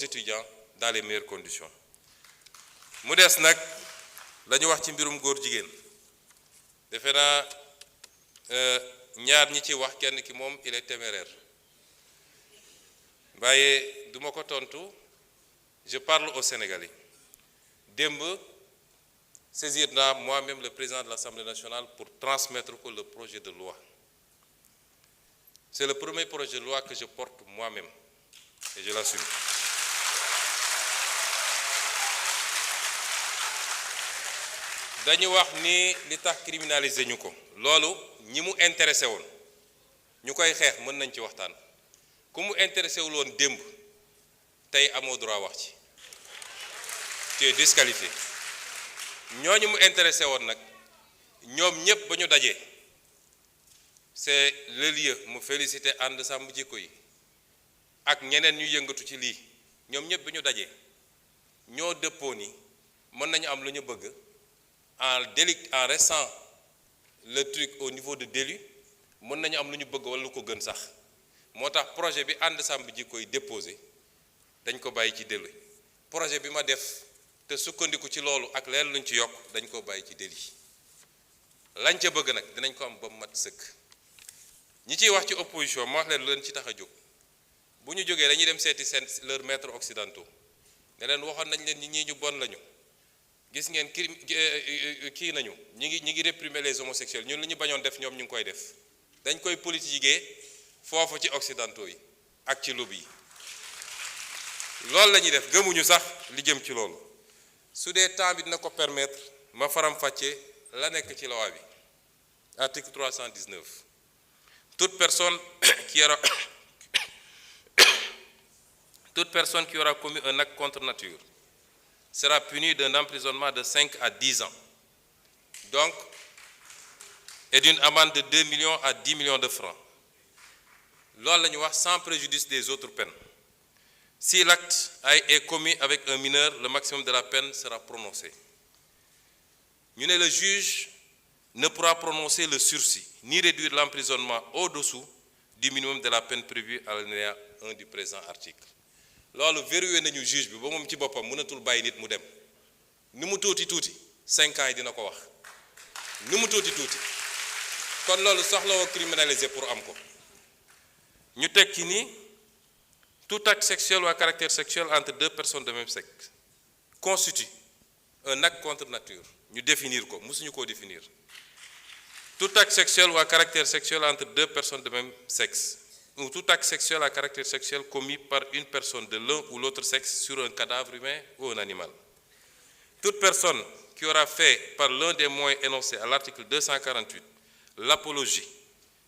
étudiants dans les meilleures conditions mu des nag la ñu wax ci mbirum góor jigéen defe naa ñaar ñi ci wax kenn ki moom il est téméraire waaye duma ko tontu je parle aux Sénégalais démb saisir naa moi-même le président de l'Assemblée nationale pour transmettre ko le projet de loi. C'est le premier projet de loi que je porte moi-même et je l'assume. dañu wax ni li tax criminaliser ñu ko loolu ñi mu intéressé woon ñu koy xeex mën nañ ci waxtaan ku mu intéressé wul woon démb tey amoo droit wax ci tu es disqualifié ñooñu mu intéressé woon nag ñoom ñëpp ba ñu dajee c'est le lieu mu féliciter ànd sàmm jikko yi ak ñeneen ñu yëngatu ci lii ñoom ñëpp ba ñu dajee ñoo dëppoo ni mën nañu am lu ñu bëgg en restant le truc au niveau de délit mën nañu am lu ñu bëgg wala lu ko gën sax moo tax projet bi ànd sàmm jikko yi déposé dañ ko bàyyi ci délit projet bi ma def te sukkandiku ci loolu ak leen luñ ci yokk dañ ko bàyyi ci délit lañ ca bëgg nag dinañ ko am ba mat sëkk ñi ciy wax ci opposition ma wax leen lu leen ci tax a jóg bu ñu jógee dañuy dem seeti seen leurs maîtres occidentaux ne leen waxoon nañ leen ñi ñu bon lañu gis ngeen kii nañu ñi ngi réprimer les homosexuels ñun li ñu bañoon def ñoom ñu ngi koy def dañ koy politiquer foofu ci occidentaux yi ak ci lobby yi loolu la ñuy def gëmuñu sax li jëm ci loolu su dee temps bi dina ko permettre ma faram-fàccee la nekk ci loi bi article 319 toute personne qui aura commis un acte contre nature sera punie d'un emprisonnement de 5 à 10 ans donc et d'une amende de 2 millions à 10 millions de francs loolu la ñu wax sans préjudice des autres peines. Si l'acte est commis avec un mineur, le maximum de la peine sera prononcé. Le juge ne pourra prononcer le sursis, ni réduire l'emprisonnement au-dessous du minimum de la peine prévue à l'alinéa 1 du présent article. Loolu verrouillé nañu juge bi ba moom ci boppam mënatul bàyyi nit mu dem ni mu tuuti 5 ans yi dina ko wax ni mu tuuti kon loolu soxlawoo criminaliser pour am ko ñu teg ci ni tout acte sexuel ou à caractère sexuel entre deux personnes de même sexe constitue un acte contre nature ñu définir ko mësuñu koo définir tout acte sexuel ou à caractère sexuel entre deux personnes de même sexe ou tout acte sexuel à caractère sexuel commis par une personne de l'un ou l'autre sexe sur un cadavre humain ou un animal. Toute personne qui aura fait par l'un des moyens énoncés à l'article 248 l'apologie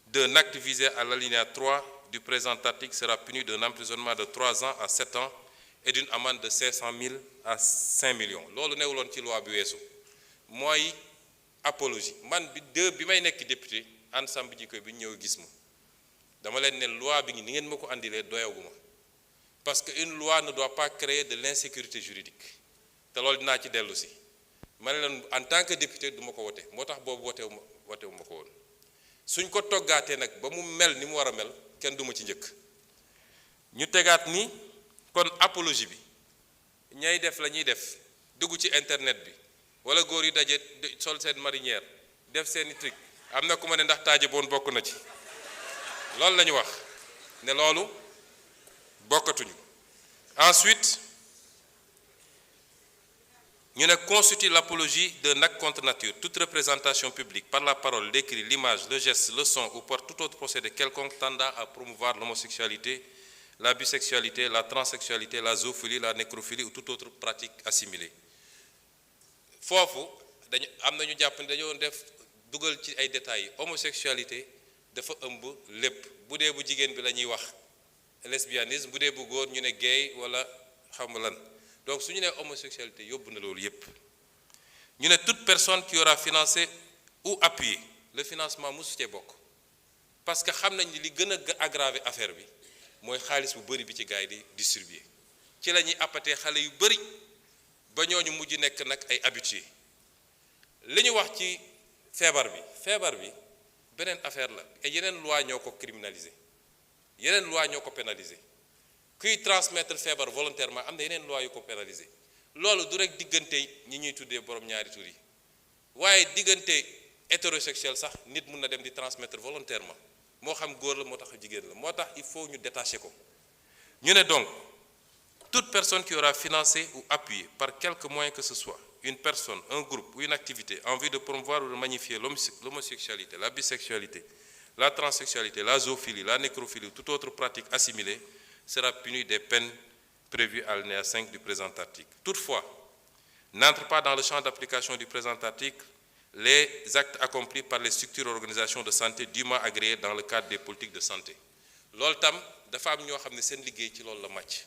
d'un acte visé à l'alinéa 3 du présent article sera punie d'un emprisonnement de 3 ans à 7 ans et d'une amende de 500 000 à 5 millions. loolu newuloon ci loi bi weesu mooy apologie man bi may nekk député ànd sàmm jikko bi ñëw gis ma dama leen ne loi bi ni ngeen ma ko andilee doyaguma parce que une loi ne doit pas créer de l'insécurité juridique te loolu dinaa ci dellu si ma ne leen en tant que député du ma ko wote moo tax boobu wotewu ma ko woon suñ ko toggaatee nag ba mu mel ni mu war a mel kenn du ma ci njëkk ñu tegaat ni kon apologie bi ñay def la ñuy def dugg ci internet bi wala góor yi daje sol seen marinière def seeni truc am na ku ma ne ndax taaje boon bokk na ci loolu la ñu wax ne loolu bokkatuñu ensuite ñu ne constitue l'apologie d'un acte contre nature toute représentation publique par la parole, l'écrit, l'image, le geste, le son ou par tout autre procédé quelconque tendant à promouvoir l'homosexualité, la bisexualité, la transsexualité, la zoophilie, la nécrophilie ou toute autre pratique assimilée. foofu dañu am na ñu jàpp ne dañoo def dugal ci ay détails homosexualité dafa ëmb lépp bu dee bu jigéen bi la ñuy wax lesbianisme bu dee bu góor ñu ne gay wala xam lan donc su ñu nee homosexualité yóbbu na loolu yépp ñu ne toute personne qui aura financé ou appuyé le financement mosu cee bokk parce que xam nañ ni li gën a aggraver affaire bi mooy xaalis bu bëri bi ci gars yi di distribuer ci la ñuy appatee xale yu bëri ba ñooñu mujj nekk nag ay habitués li ñu wax ci feebar bi beneen affaire la et yeneen loi ñoo ko criminaliser yeneen loi ñoo ko pénaliser kuy transmettre feebar volontairement am na yeneen loi yu ko pénaliser loolu du rek diggante ñi ñuy tuddee borom ñaari tur yi waaye diggante hétérosexuel sax nit mun na dem di transmettre volontairement moo xam góor la moo tax jigéen la moo tax il faut ñu détacher ko ñu ne donc toute personne qui aura financé ou appuyé par quelque moyen que ce soit une personne, un groupe ou une activité en vue de promouvoir ou de magnifier l'homosexualité, la bisexualité, la transsexualité, la zoophilie, la nécrophilie ou toute autre pratique assimilée sera punie des peines prévues à l'alinéa 5 du présent article. Toutefois, n'entre pas dans le champ d'application du présent article les actes accomplis par les structures et organisations de santé dûment agréées dans le cadre des politiques de santé. loolu tam dafa am ñoo xam ne seen liggéey ci loolu la màcc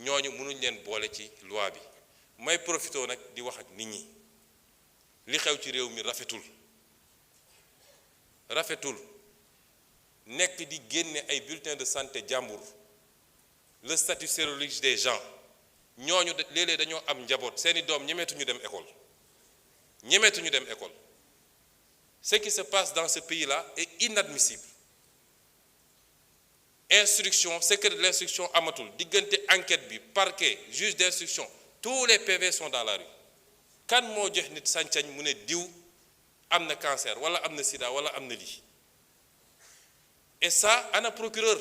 ñooñu mënuñ leen boole ci loi bi may profité nag di wax ak nit ñi li xew ci réew mi rafetul nekk di génne ay bulletins de santé jàmbur le statut sérologique des gens ñooñu léeg-léeg dañoo am njaboot seeni doom ñemeetuñu dem école ce qui se passe dans ce pays-là est inadmissible instruction secret de l'instruction amatul diggante enquête bi parquet juge d'instruction tous les PV sont dans la rue kan moo jox nit sañ-sañ mu ne diw am na cancer wala am na sida wala am na lii et ça ana procureur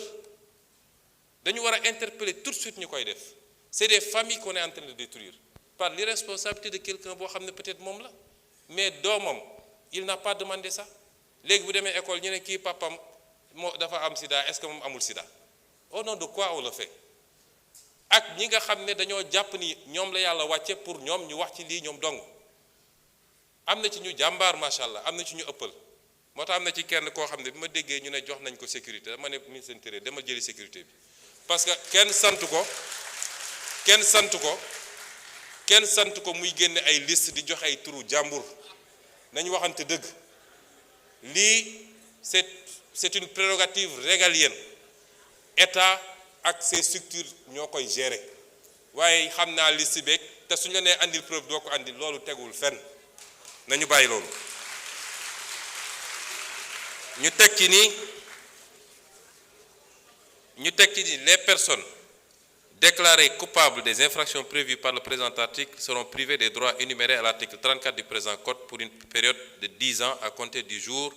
dañu war a interpeller tout de suite ñu koy def c'est des familles qu'on est en train de détruire par l'irresponsabilité de quelqu'un boo xam ne peut-être moom la mais doomam il n'a pas demandé ça léegi bu demee école ñu ne kii papam moo dafa am sida est-ce que moom amul sida au nom de quoi on le fait ak ñi nga xam ne dañoo jàpp ni ñoom la yàlla wàcce pour ñoom ñu wax ci lii ñoom dong am na ci ñu jàmbaar macha allah am na ci ñu ëppal moo tax am na ci kenn koo xam ne bi ma déggee ñu ne jox nañ ko sécurité dama ne ministre de l'Intérieur dama jëli sécurité bi parce que kenn sant ko muy génne ay liste di joxe ay turu jàmbur nañu waxante dëgg lii c'est une prérogative régalienne état ak ces structures ñoo koy gérer waaye xam naa liste beeg te suñu la nee andil preuve doo ko andil loolu tegul fenn nañu bàyyi loolu ñu teg ci ni les personnes déclarées coupables des infractions prévues par le présent article seront privées des droits énumérés à l'article 34 du présent code pour une période de 10 ans à compter du jour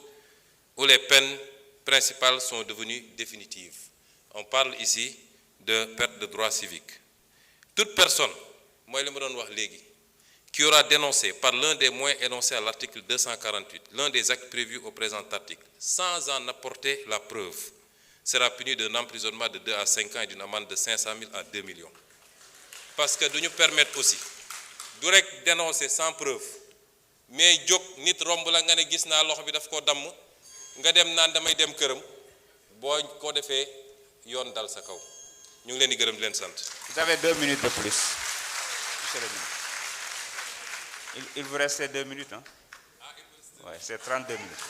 où les peines principales sont devenues définitives. On parle ici de perte de droits civiques. Toute personne, moi je me donne wax léegi, qui aura dénoncé par l'un des moyens énoncés à l'article 248 l'un des actes prévus au présent article sans en apporter la preuve sera puni d'un emprisonnement de 2 à 5 ans et d'une amende de 500 000 à 2 millions. Parce que nous nous permettre aussi du rek dénoncer sans preuve mais jóg nit romb la nga ne gis naa loxo bi daf koo damm nga dem naan damay dem këram boo ko defee yoon dal sa kaw ñu ngi leen di gërëm di leen sant. Vous avez 2 minutes de plus. Monsieur le ministre. Il vous reste 2 minutes, hein? Oui, c'est 32 minutes.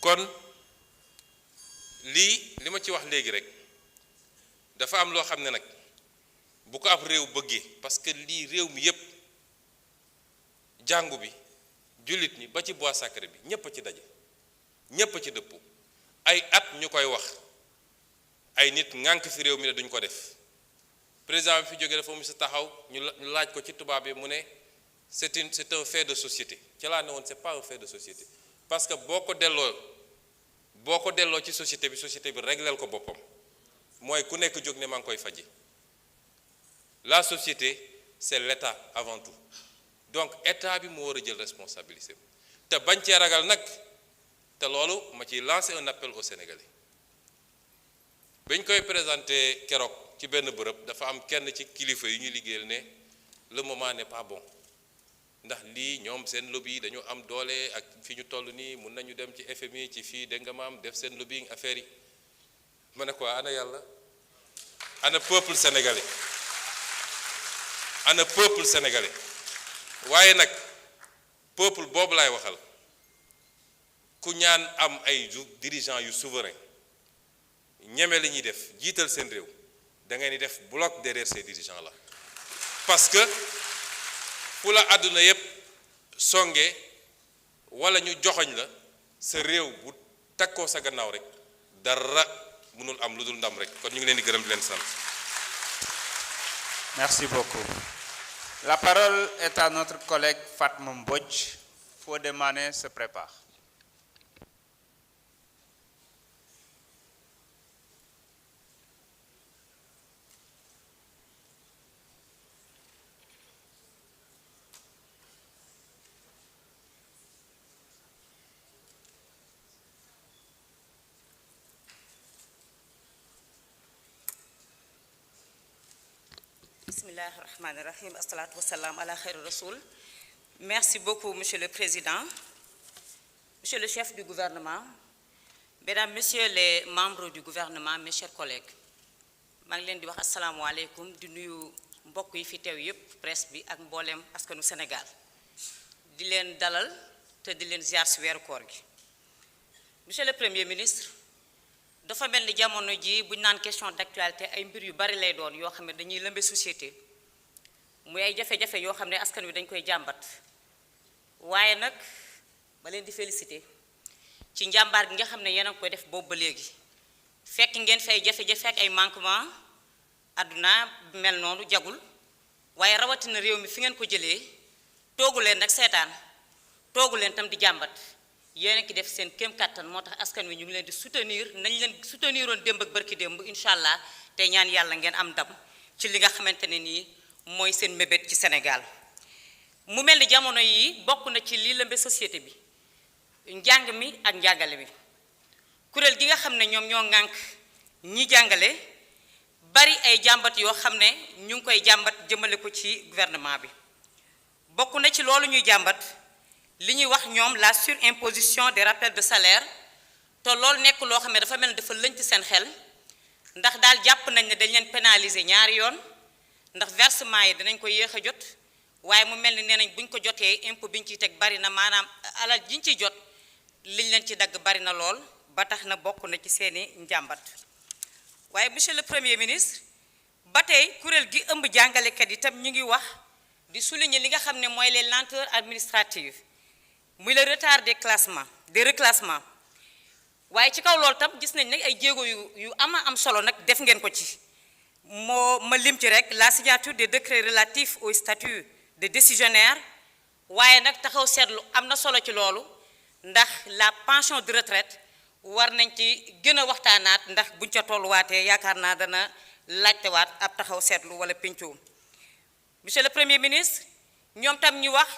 kon lii li ma ci wax léegi rek dafa am loo xam ne nag bu ko ab réew bëggee parce que lii réew mi yépp jàngu bi jullit ñi ba ci bois sacré bi ñépp a ci daje ñépp a ci dëppoo ay at ñu koy wax ay nit ŋànk fi réew mi ne duñ ko def président bi fi jógee dafa mu si taxaw ñu laaj ko ci tubaab bi mu ne c'est un fait de société ci laa ne woon c'est pas un fait de société parce que boo ko delloo ci société bi régleel ko boppam mooy ku nekk jóg ne maa ngi koy faji la société c'est l'État avant tout donc État bi moo war a jël responsabilité te bañ cee ragal nag te loolu ma ciy lancer un appel aux Sénégalais bañ koy présenter keroog ci benn bërëb dafa am kenn ci kilifa yu ñuy liggéeyal ne le moment n'est pas bon ndax lii ñoom seen lobby yi dañu am doole ak fi ñu toll nii mun nañu dem ci FMI ci fii dégg nga maam def seen lobbying affaire yi ma ne quoi ana yàlla ana peuple sénégalais waaye nag peuple boobu laay waxal ku ñaan am ay dirigeants yu souverain ñeme li ñuy def jiital seen réew da ngay ni def bloc derrière ces dirigeants là parce que fu la àdduna yépp songe wala ñu joxoñ la sa réew bu takkoo sa gannaaw rek dara mënul am lu dul ndam rek kon ñu ngi leen di gërëm di leen sant. Merci beaucoup. La parole est à notre collègue Fatma Mbodj. Fodé Mané se prépare. Bismillahirrahmanirrahim. Assalatu wassalam ala khairu rasoul. Merci beaucoup, Monsieur le Président, Monsieur le chef du gouvernement, Mesdames, Messieurs les membres du gouvernement, mes chers collègues. Je ngi leen di wax assalamu alaykum di nuyu mbokk yi fi teew yépp presse bi ak mboolem askanu Sénégal di leen dalal te di leen ziar ci weeru koor gi. Monsieur le Premier ministre, dafa mel ni jamono ji buñ naan question d'actualité ay mbir yu bari lay doon yoo xam ne dañuy lëmbe société muy ay jafe-jafe yoo xam ne askan wi dañ koy jàmbat waaye nag ba leen di féliciter ci njàmbaar gi nga xam ne yéen a ngi koy def boobu ba léegi fekk ngeen fay jafe-jafe ak ay manquement àdduna mel noonu jagul waaye rawatina réew mi fi ngeen ko jëlee toogu leen nag seetaan toogu leen tam di jàmbat yéen ki def seen kéem kattan moo tax askan wi ñu ngi leen di soutenir nañ leen souteniroon démb ak barki démb incha allah te ñaan yàlla ngeen am ndam ci li nga xamante ne nii mooy seen mébét ci Sénégal. mu mel ni jamono yi bokk na ci lii lëmbe société bi njàng mi ak njàngale bi kuréel gi nga xam ne ñoom ñoo ŋànk ñi jàngale bari ay jàmbat yoo xam ne ñu ngi koy jàmbat jëmale ko ci gouvernement bi bokk na ci loolu ñuy jàmbat li ñuy wax ñoom la surimposition des rappels de salaire te loolu nekk loo xam ne dafa mel ni dafa lëñt seen xel ndax daal jàpp nañ ne dañ leen pénaliser ñaari yoon ndax versement yi dinañ ko yéex a jot waaye mu mel ni nee nañ buñ ko jotee impôt biñ ciy teg bari na maanaam alal jiñ ciy jot liñ leen ci dagg bari na lool ba tax na bokk na ci seeni njàmbat waaye monsieur le premier ministre ba tey kuréel gi ëmb jàngalekat yi tam ñu ngi wax di souligner li nga xam ne mooy les lenteurs administratives muy le retard des classements des reclassements waaye ci kaw loolu tam gis nañ nag ay jéego yu am solo nag def ngeen ko ci ma lim ci rek la signature des décrets relatifs au statut de décisionnaire waaye nag taxaw seetlu am na solo ci loolu ndax la pension de retraite war nañ ci gën a waxtaanaat ndax buñ ca tolluwaatee yaakaar naa dana laajtewaat ab taxaw seetlu wala pencoo monsieur le premier ministre ñoom tam ñu wax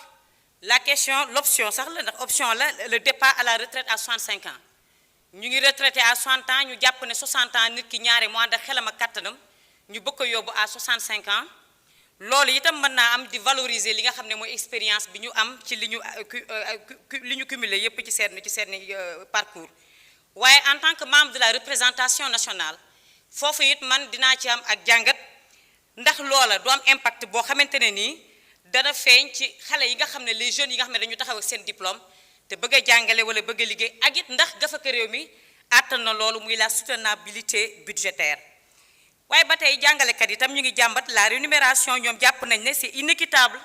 la question l'option sax la ndax option la le départ à la retraite à 65 ans ñu ngi retraité à 60 ans ñu jàpp ne 60 ans nit ki ñaari moo ànd ak xelam ak kattanam ñu bëgg ko yóbbu à 65 ans loolu itam mën naa am di valoriser li nga xam ne mooy expérience bi ñu am ci li ñu cumulé yépp ci seen parcours waaye en tant que membre de la représentation nationale foofu it man dinaa ci am ak jàngat ndax loola du am impact boo xamante ne nii dana feeñ ci xale yi nga xam ne les jeunes yi nga xam ne dañu taxaw ak seen diplôme te bëgg a jàngale wala bëgg a liggéey ak it ndax gafaka réew mi àttan na loolu muy la soutenabilité budgétaire waaye ba tey jàngalekat yi tam ñu ngi jàmbat la rémunération ñoom jàpp nañ ne c'est inéquitable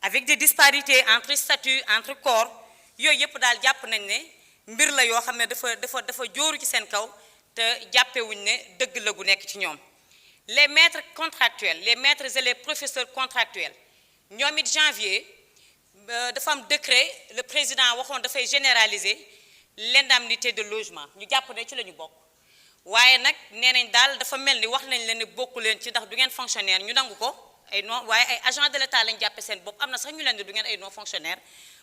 avec des disparités entre statut entre corps yooyu yëpp daal jàpp nañ ne mbir la yoo xam ne dafa jóoru ci seen kaw te jàppewuñ ne dëgg la gu nekk ci ñoom les maîtres contractuels les maîtres et les professeurs contractuels ñoom it janvier dafa am décret le président waxoon dafay généraliser l'indemnité de logement ñu jàpp ne ci la ñu bokk waaye nag nee nañ daal dafa mel ni wax nañ leen ne bokku leen ci ndax du ngeen fonctionnaire ñu nangu ko ay non waaye ay agent de l'état lañ jàppe seen bopp am na sax ñu leen ne du ngeen ay non fonctionnaire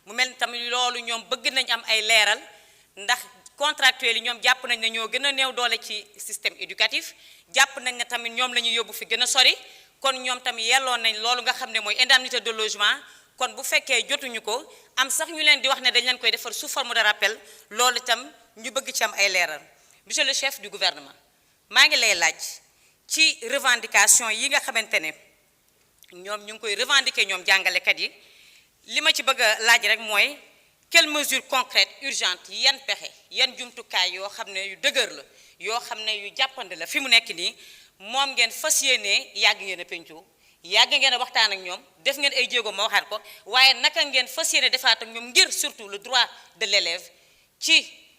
mu mel ni tamit loolu ñoom bëgg nañ am ay leeral ndax contractuels yi ñoom jàpp nañ ne ñoo gën a néew doole ci système éducatif jàpp nañ ne tamit ñoom la ñuy yóbbu fi gën a sori kon ñoom tamit yelloon nañ loolu nga xam ne mooy indemnité de logement kon bu fekkee jotuñu ko am sax ñu leen di wax ne dañ leen koy defar sous forme de rappel loolu itam ñu bëgg ci am ay leeral monsieur le chef du gouvernement maa ngi lay laaj ci revendication yi nga xamante ne ñoom ñu ngi koy revendiquer ñoom jàngalekat yi li ma ci bëgg a laaj rek mooy quelles mesures concrètes urgentes yan pexe yan jumtukaay yoo xam ne yu dëgër la yoo xam ne yu jàppandi la fi mu nekk nii moom ngeen fas yéenee yàgg ngeen a pencoo yàgg ngeen a waxtaan ak ñoom def ngeen ay jéego ma waxaat ko waaye naka ngeen fas yéene defaat ak ñoom ngir surtout le droit de l'élève ci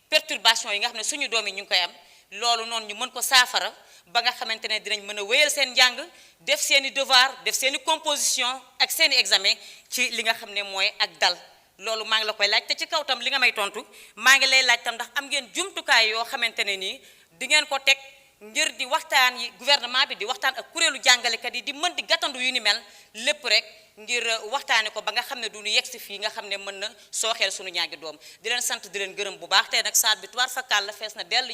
perturbation yi nga xam ne suñu doom yi ñu ngi koy am loolu noonu ñu mën ko saafara ba nga xamante ne dinañ mën a wéyal seen njàng def seen i devoir def seen i composition ak seen i examen ci li nga xam ne mooy ak dal loolu maa ngi la koy laaj te ci kaw tam li nga may tontu maa ngi lay laaj tam ndax am ngeen jumtukaay yoo xamante ne nii di ngeen ko teg ngir di waxtaan yi gouvernement bi di waxtaan ak kuréelu jàngalekat yi di mën di gàttandu yu ni mel lépp rek ngir waxtaane ko ba nga xam ne du ñu yegg si fii nga xam ne mën na sooxeel suñu ñaagi doom di leen sant di leen gërëm bu baax tey nag saat bi tubaar fakkaal la fees na dell